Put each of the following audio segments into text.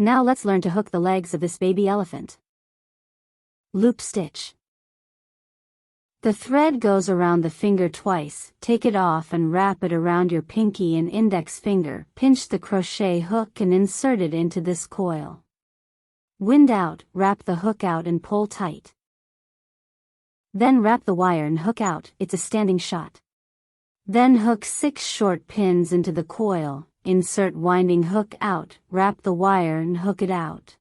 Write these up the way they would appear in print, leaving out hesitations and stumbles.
Now let's learn to hook the legs of this baby elephant. Loop stitch. The thread goes around the finger twice. Take it off and wrap it around your pinky and index finger. Pinch the crochet hook and insert it into this coil. Wind out, wrap the hook out and pull tight. Then wrap the wire and hook out. It's a standing shot. Then hook 6 short pins into the coil. Insert winding hook out, wrap the wire and hook it out.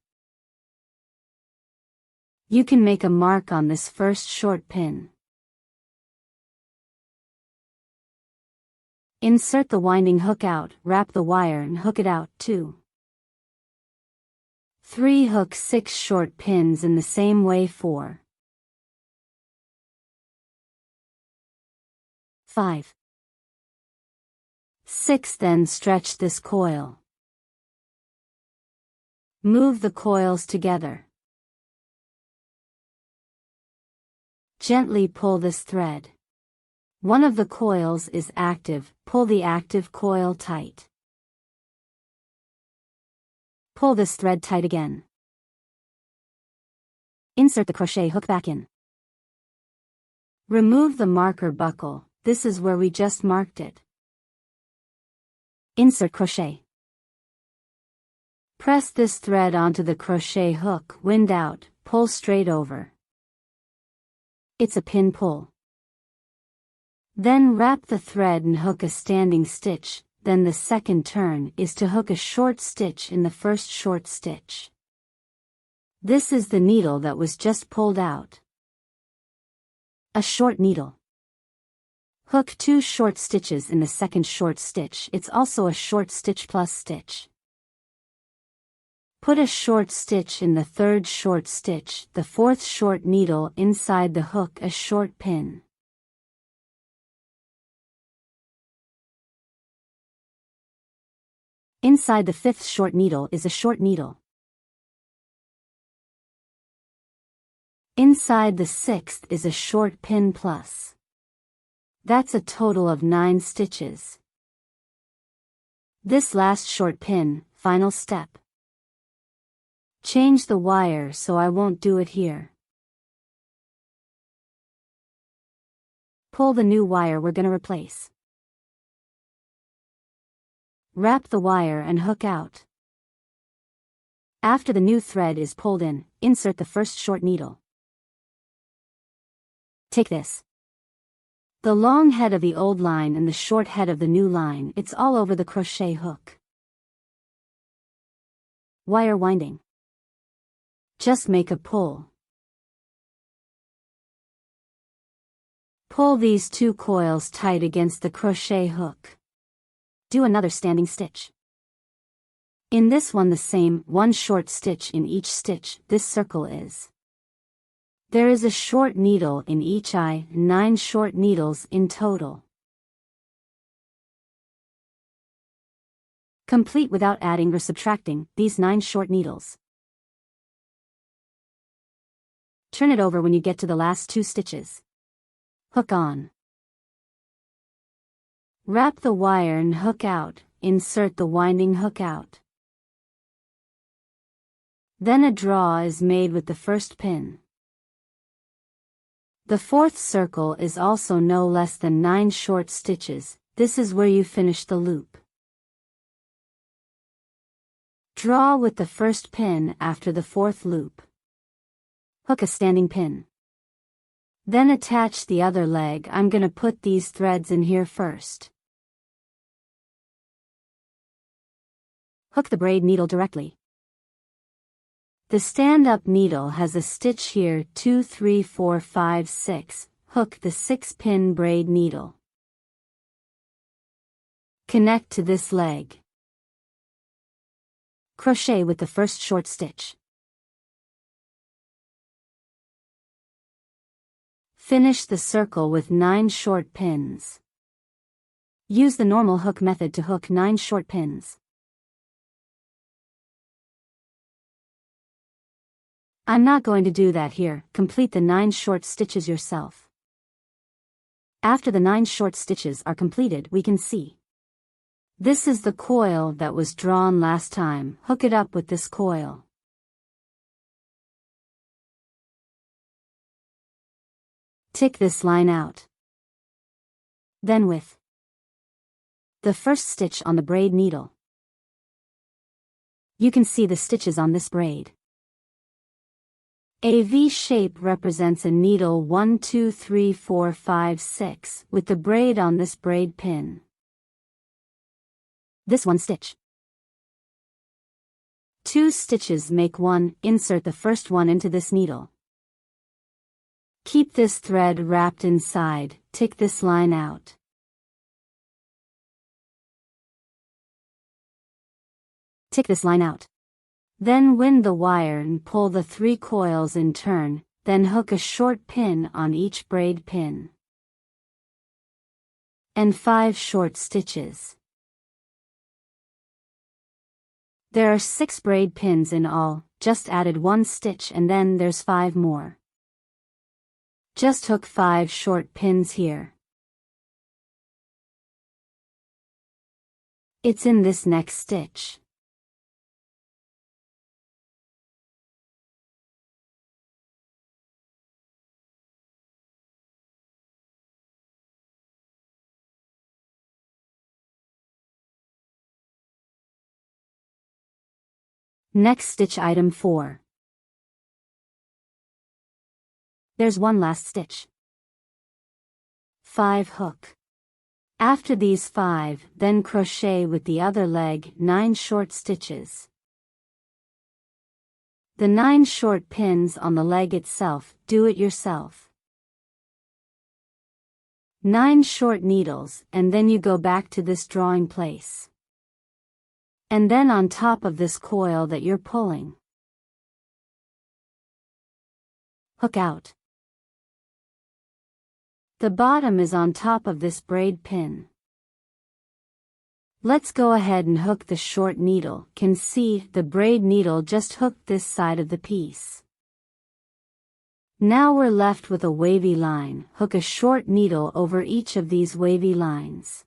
You can make a mark on this first short pin. Insert the winding hook out, wrap the wire and hook it out. 2. 3. Hook 6 short pins in the same way. 4. 5. 6. Then stretch this coil. Move the coils together. Gently pull this thread. One of the coils is active. Pull the active coil tight. Pull this thread tight again. Insert the crochet hook back in. Remove the marker buckle. This is where we just marked it. Insert crochet. Press this thread onto the crochet hook. Wind out, pull straight over. It's a pin pull. Then wrap the thread and hook a standing stitch. Then the second turn is to hook a short stitch in the first short stitch. This is the needle that was just pulled out. A short needle. Hook 2 short stitches in the second short stitch. It's also a short stitch plus stitch. Put a short stitch in the third short stitch, the fourth short needle inside the hook, a short pin. Inside the fifth short needle is a short needle. Inside the sixth is a short pin plus. That's a total of 9 stitches. This last short pin, final step. Change the wire so I won't do it here. Pull the new wire we're gonna replace. Wrap the wire and hook out. After the new thread is pulled in, insert the first short needle. Take this. The long head of the old line and the short head of the new line, it's all over the crochet hook. Wire winding. Just make a pull. Pull these 2 coils tight against the crochet hook. Do another standing stitch. In this one the same, 1 short stitch in each stitch. This circle is. There is a short needle in each eye, 9 short needles in total. Complete without adding or subtracting these 9 short needles. Turn it over when you get to the last 2 stitches. Hook on. Wrap the wire and hook out, insert the winding hook out. Then a draw is made with the first pin. The fourth circle is also no less than 9 short stitches. This is where you finish the loop. Draw with the first pin after the fourth loop. Hook a standing pin. Then attach the other leg. I'm gonna put these threads in here first. Hook the braid needle directly. The stand-up needle has a stitch here, 2, 3, 4, 5, 6. Hook the 6-pin braid needle. Connect to this leg. Crochet with the first short stitch. Finish the circle with 9 short pins. Use the normal hook method to hook 9 short pins. I'm not going to do that here. Complete the 9 short stitches yourself. After the 9 short stitches are completed, we can see This is the coil that was drawn last time. Hook it up with this coil. Tick this line out. Then with the first stitch on the braid needle, you can see the stitches on this braid. A V shape represents a needle 1, 2, 3, 4, 5, 6 with the braid on this braid pin. This one stitch. 2 stitches make one. Insert the first one into this needle. Keep this thread wrapped inside. Tick this line out. Tick this line out. Then wind the wire and pull the 3 coils in turn, then hook a short pin on each braid pin. And 5 short stitches. There are 6 braid pins in all, just added 1 stitch and then there's 5 more. Just hook 5 short pins here. It's in this next stitch. Next stitch item 4. There's one last stitch. 5 hook. After these 5, then crochet with the other leg 9 short stitches. The 9 short pins on the leg itself, do it yourself. 9 short needles, and then you go back to this drawing place. And then on top of this coil that you're pulling, hook out. The bottom is on top of this braid pin. Let's go ahead and hook the short needle. Can see the braid needle just hooked this side of the piece. Now we're left with a wavy line. Hook a short needle over each of these wavy lines.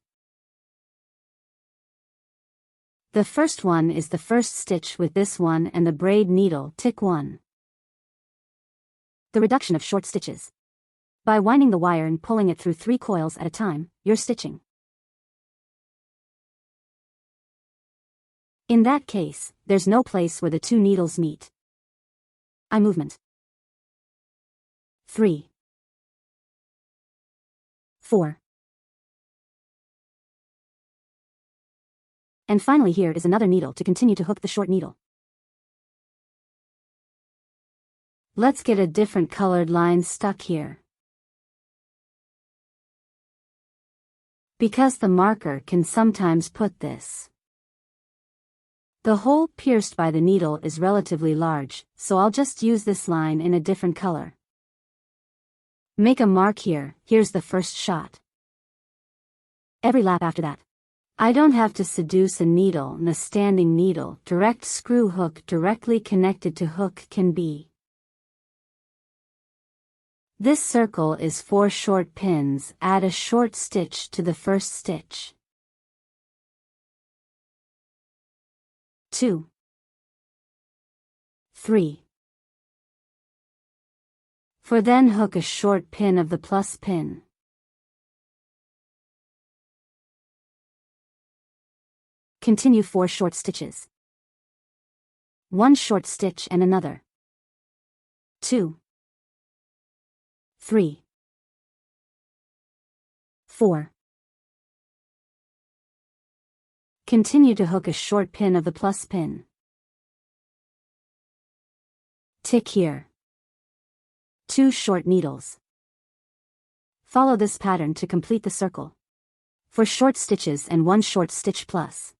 The first one is the first stitch with this one and the braid needle. Tick 1. The reduction of short stitches. By winding the wire and pulling it through 3 coils at a time, you're stitching. In that case, there's no place where the 2 needles meet. Eye movement. 3. 4. And finally here is another needle to continue to hook the short needle. Let's get a different colored line stuck here. Because the marker can sometimes put this. The hole pierced by the needle is relatively large, so I'll just use this line in a different color. Make a mark here. Here's the first shot. Every lap after that. I don't have to seduce a needle and a standing needle. Direct screw hook directly connected to hook can be. This circle is 4 short pins. Add a short stitch to the first stitch. 2. 3. 4. Then hook a short pin of the plus pin. Continue 4 short stitches. 1 short stitch and another. 2. 3. 4. Continue to hook a short pin of the plus pin. Tick here. 2 short needles. Follow this pattern to complete the circle. 4 short stitches and 1 short stitch plus.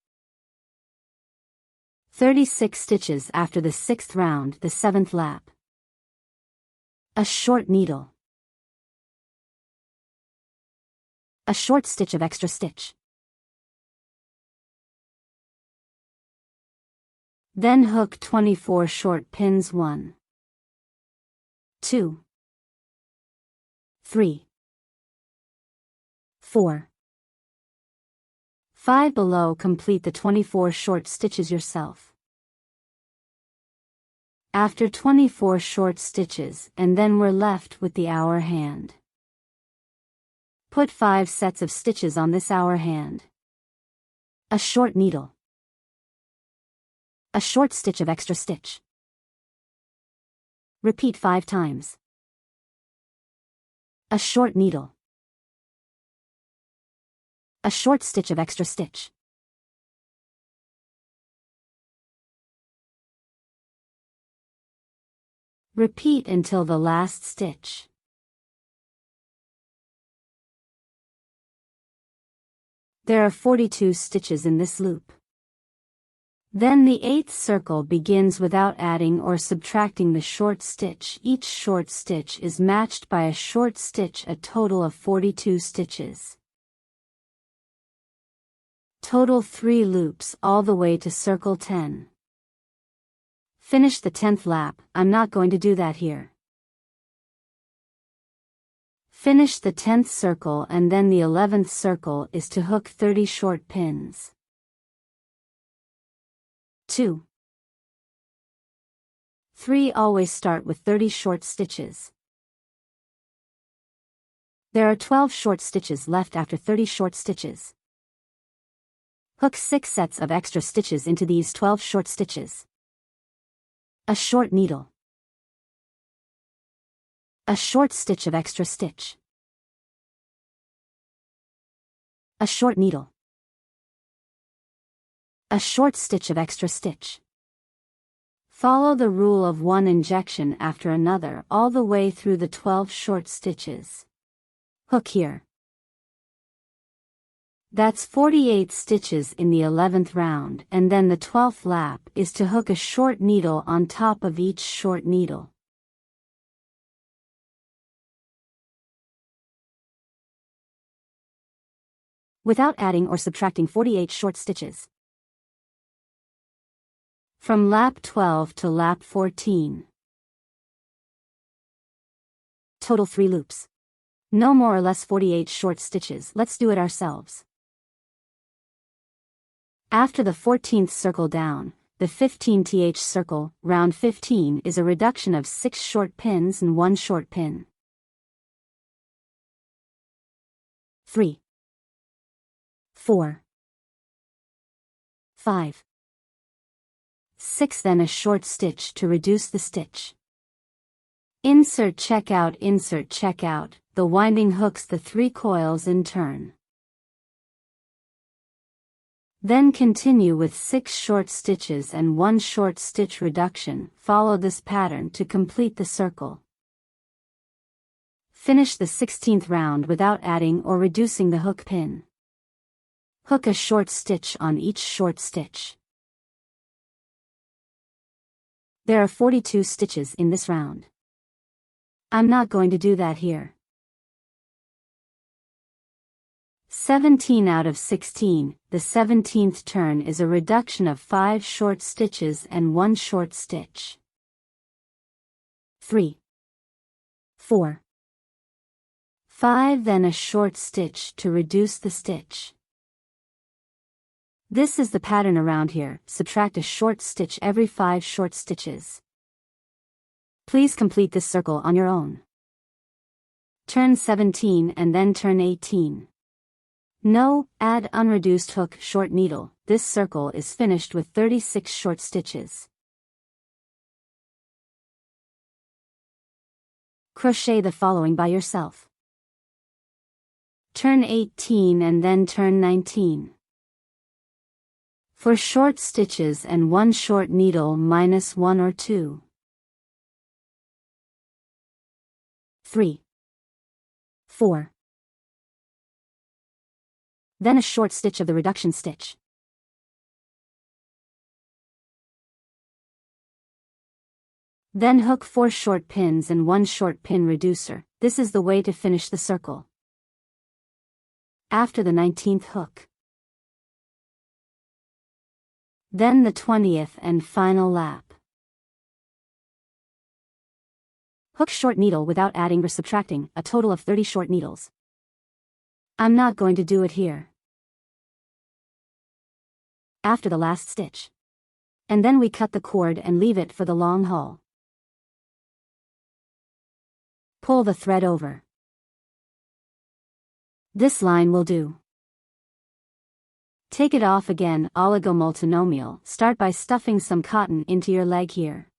36 stitches after the 6th round, the 7th lap. A short needle. A short stitch of extra stitch. Then hook 24 short pins 1, 2, 3, 4, 5 below. Complete the 24 short stitches yourself. After 24 short stitches, and then we're left with the hour hand. Put 5 sets of stitches on this hour hand. A short needle. A short stitch of extra stitch. Repeat 5 times. A short needle. A short stitch of extra stitch. Repeat until the last stitch. There are 42 stitches in this loop. Then the 8th circle begins without adding or subtracting the short stitch. Each short stitch is matched by a short stitch, a total of 42 stitches. Total 3 loops all the way to circle 10. Finish the 10th lap. I'm not going to do that here. Finish the 10th circle, and then the 11th circle is to hook 30 short pins. 2. 3. Always start with 30 short stitches. There are 12 short stitches left after 30 short stitches. Hook 6 sets of extra stitches into these 12 short stitches. A short needle. A short stitch of extra stitch. A short needle. A short stitch of extra stitch. Follow the rule of one injection after another all the way through the 12 short stitches. Hook here. That's 48 stitches in the 11th round, and then the 12th lap is to hook a short needle on top of each short needle. Without adding or subtracting 48 short stitches. From lap 12 to lap 14. Total 3 loops. No more or less 48 short stitches. Let's do it ourselves. After the 14th circle down, the 15th circle, round 15, is a reduction of 6 short pins and 1 short pin. 3, 4, 5, 6. Then a short stitch to reduce the stitch. Insert checkout. Insert checkout. The winding hooks the 3 coils in turn. Then continue with 6 short stitches and 1 short stitch reduction. Follow this pattern to complete the circle. Finish the 16th round without adding or reducing the hook pin. Hook a short stitch on each short stitch. There are 42 stitches in this round. I'm not going to do that here. 17 out of 16, the 17th turn is a reduction of 5 short stitches and 1 short stitch. 3, 4, 5. Then a short stitch to reduce the stitch. This is the pattern around here. Subtract a short stitch every 5 short stitches. Please complete this circle on your own. Turn 17 and then turn 18. No, add unreduced hook short needle. This circle is finished with 36 short stitches. Crochet the following by yourself. Turn 18 and then turn 19. For short stitches and 1 short needle, minus 1 or 2. 3, 4. Then a short stitch of the reduction stitch. Then hook 4 short pins and 1 short pin reducer. This is the way to finish the circle. After the 19th hook. Then the 20th and final lap. Hook short needle without adding or subtracting, a total of 30 short needles. I'm not going to do it here. after the last stitch. And then we cut the cord and leave it for the long haul. Pull the thread over. This line will do. Take it off again. Oligomultinomial. Start by stuffing some cotton into your leg here.